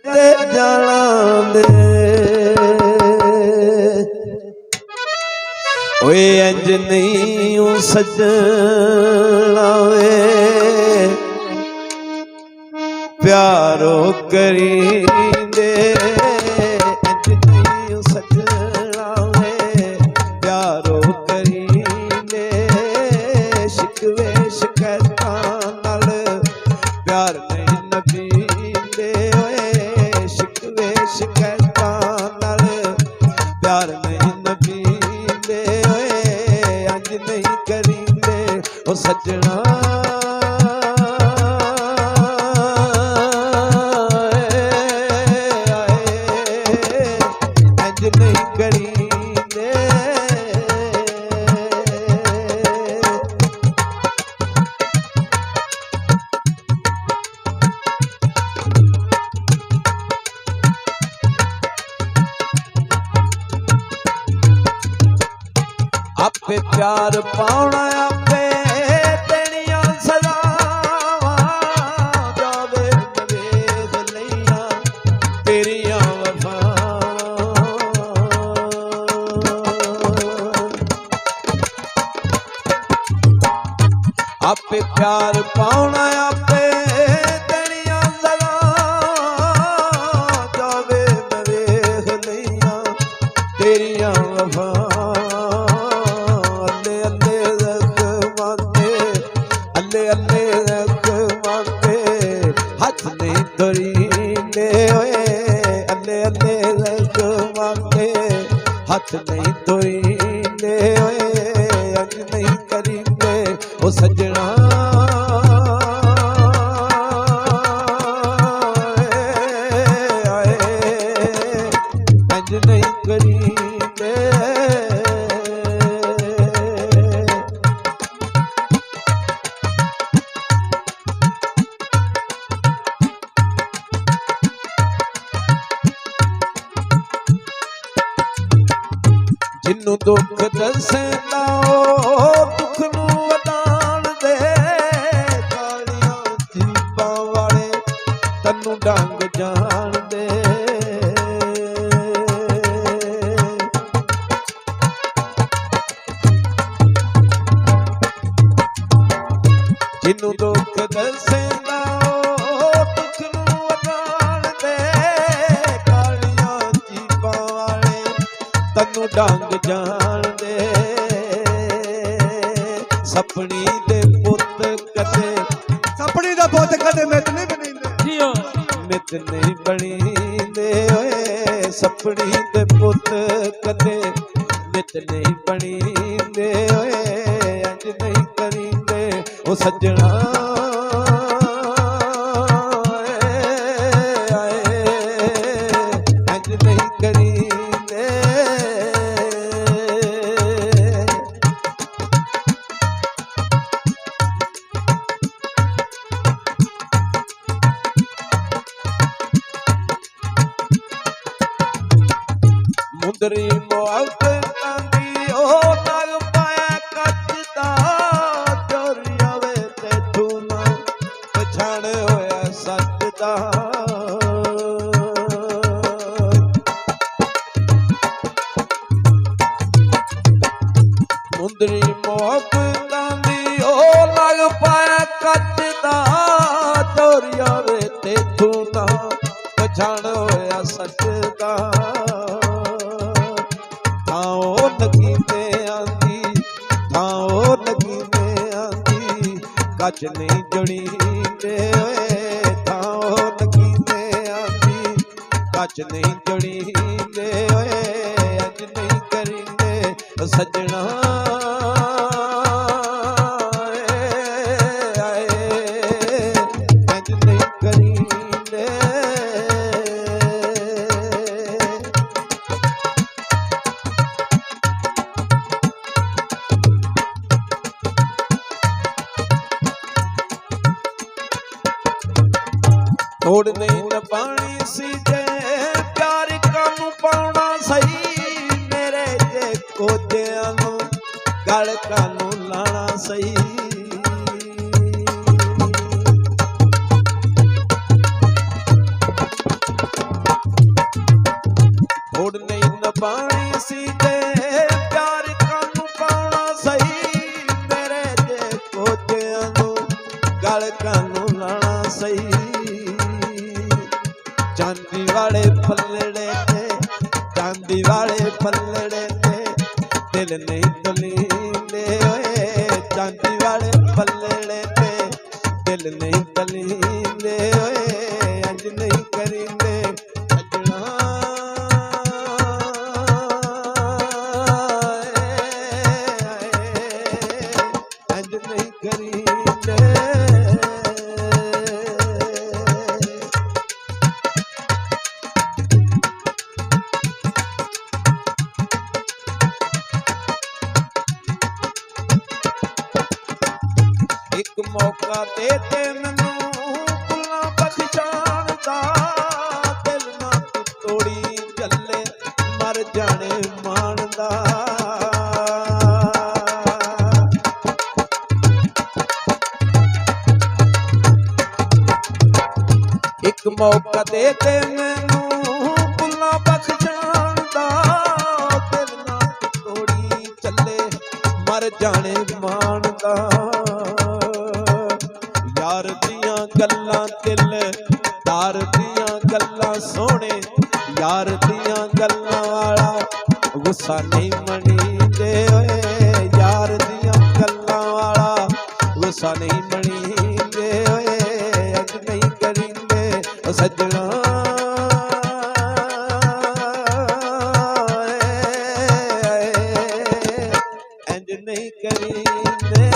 ते जाना दे ओए इंज नहीं सजना वे प्यारो करी दे इंज नहीं सजना वे प्यारो करी दे शिकवे शिकायतां नाल प्यार नहीं नबी दे ओए शिकवे शिकायतां नाल प्यार नहीं नबी दे ओए अंज नहीं करींदे ओ सजना अंज नहीं करींदे आपे प्यार पाउणा आपे देणियां सदावां जावे नवेद लईयां तेरियां वफावां आपे प्यार पाउणा आपे देणियां सदावां जावे नवेद लईयां तेरियां वफावां हाथ नहीं धरींदे ओए अल्ले अल्ले रखवांदे हाथ नहीं धरींदे ओए अंज नहीं करींदे ओ सजना अंज नहीं करींदे जिन्नू दुख दसेंदा दुख नू वधाण दे कालियां जीबां वाले तन्नू डंग जाण दे जिन्नू दुख दसेंदा दुख नू वधाण दे कालियां जीबां वाले तन्नू डंग जान दे सपनी दे पुत कदे सपनी दा पुत कदे मित नहीं बनींदे मित नहीं बनींदे ओए सपनी दे पुत कदे मित नहीं बनींदे ओए अंज नहीं करींदे ओ सजना अंज नहीं करींदे मुंदरी मुहब्बतां दी ओ नाग पाया कच दा चोरी आवे तैथू ना पछाण होया सच दा मुंदरी मुहब्बतां दी ओ नाग पाया कच दा चोरी आवे तैथू ना पछाण होया सच दा कच नहीं जड़ींदे थाओ नगीने आंदी कच नहीं जड़ींदे अंज नहीं करींदे सजना अंज नहीं करींदे थोड़ नहीं न पानी सी जे प्यार कानू पाउणा सही मेरे जे कोदियां नू गल कानू लाना सही ਪਾਣੀ ਸੀ ਤੇ ਪਿਆਰ ਕਾਨੂੰ ਪਾਉਣਾ ਸਹੀ ਮੇਰੇ ਜੇ ਕੋਝਿਆਂ ਨੂੰ ਗਲ ਕਾਨੂੰ ਲਾਣਾ ਸਹੀ ਚਾਂਦੀ ਵਾਲੇ ਪੱਲੜੇ ਤੇ ਚਾਂਦੀ ਵਾਲੇ ਪੱਲੜੇ ਤੇ ਦਿਲ ਨਹੀਂ ਤਲੀਂਦੇ ਓਏ ਚਾਂਦੀ ਵਾਲੇ ਪੱਲੜੇ ਤੇ ਦਿਲ ਨਹੀਂ ਤਲੀਂਦੇ ਓਏ ਅੰਜ ਨਹੀਂ ਕਰੀਂਦੇ ਸੱਜਣਾ ਅੰਜ ਨਹੀਂ ਕਰੀਂਦੇ ਇੱਕ ਮੌਕਾ ਦੇ ਤੇ ਮੈਨੂੰ ਭੁੱਲਾਂ ਬਖਸ਼ਾਣ ਦਾ ਦਿਲ ਨਾ ਤੂੰ ਤੋੜੀ ਚੱਲੇ ਮਰ ਜਾਣੇ ਮਾਣ ਦਾ ਇੱਕ ਮੌਕਾ ਦੇ ਤੇ ਮੈਨੂੰ ਭੁੱਲਾਂ ਬਖਸ਼ਾਣ ਦਾ ਦਿਲ ਨਾ ਤੂੰ ਤੋੜੀ ਚੱਲੇ ਮਰ ਜਾਣੇ ਮਾਣ ਦਾ ਯਾਰ ਦੀਆਂ ਗੱਲਾਂ ਦਿਲ ਤਾਰ ਦੀਆਂ ਗੱਲਾਂ ਸੋਹਣੇ ਯਾਰ ਦੀਆਂ ਗੱਲਾਂ ਵਾਲਾ ਗੁੱਸਾ ਨਹੀਂ ਮਣੀਂਦੇ ਓਏ ਯਾਰ ਦੀਆਂ ਗੱਲਾਂ ਵਾਲਾ ਗੁੱਸਾ ਨਹੀਂ ਮਣੀਂਦੇ ਓਏ ਅੱਜ ਨਹੀਂ ਕਰੀਂਦੇ ਓ ਸੱਜਣਾ ਇੰਜ ਨਹੀਂ ਕਰੀਂਦੇ